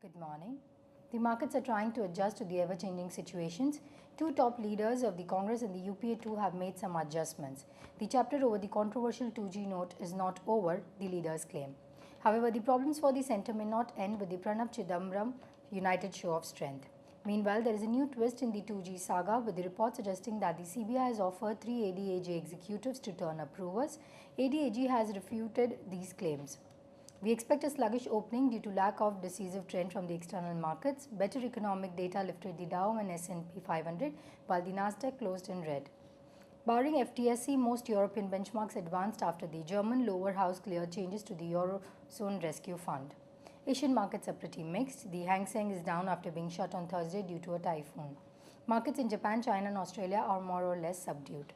Good morning. The markets are trying to adjust to the ever-changing situations. Two top leaders of the Congress and the UPA too have made some adjustments. The chapter over the controversial 2G note is not over, the leaders claim. However, the problems for the centre may not end with the Pranab Chidambaram united show of strength. Meanwhile, there is a new twist in the 2G saga with the report suggesting that the CBI has offered three ADAG executives to turn approvers. ADAG has refuted these claims. We expect a sluggish opening due to lack of decisive trend from the external markets. Better economic data lifted the Dow and S&P 500 while the Nasdaq closed in red. Barring FTSE, most European benchmarks advanced after the German lower house cleared changes to the Eurozone Rescue Fund. Asian markets are pretty mixed. The Hang Seng is down after being shut on Thursday due to a typhoon. Markets in Japan, China and Australia are more or less subdued.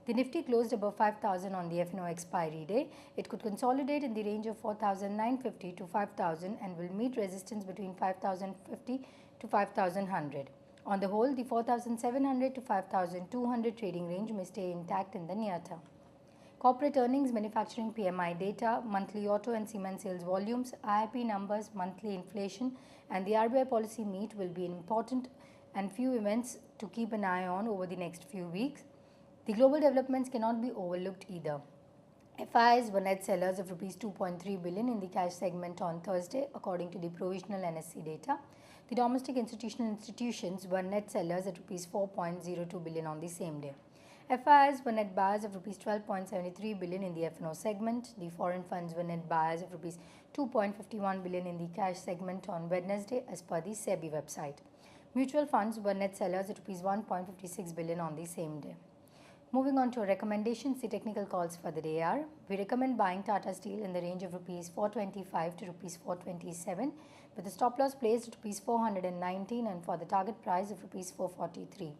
The Nifty closed above 5,000 on the FNO expiry day. It could consolidate in the range of 4,950 to 5,000 and will meet resistance between 5,050 to 5,100. On the whole, the 4,700 to 5,200 trading range may stay intact in the near term. Corporate earnings, manufacturing PMI data, monthly auto and cement sales volumes, IIP numbers, monthly inflation and the RBI policy meet will be important and few events to keep an eye on over the next few weeks. The global developments cannot be overlooked either. FIIs were net sellers of Rs 2.3 billion in the cash segment on Thursday, according to the provisional NSE data. The domestic institutional institutions were net sellers at Rs 4.02 billion on the same day. FIIs were net buyers of Rs 12.73 billion in the FNO segment. The foreign funds were net buyers of Rs 2.51 billion in the cash segment on Wednesday, as per the SEBI website. Mutual funds were net sellers at Rs 1.56 billion on the same day. Moving on to our recommendations, the technical calls for the day are: we recommend buying Tata Steel in the range of Rs 425 to Rs 427 with a stop loss placed at Rs 419 and for the target price of Rs 443.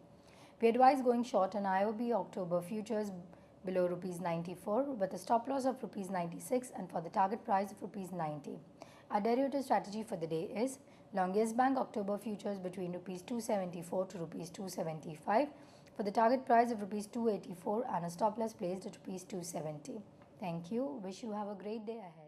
We advise going short on IOB October futures below Rs 94 with a stop loss of Rs 96 and for the target price of Rs 90. Our derivative strategy for the day is long Yes Bank October futures between Rs 274 to Rs 275 for the target price of Rs 284 and a stop loss placed at Rs 270. Thank you. Wish you have a great day ahead.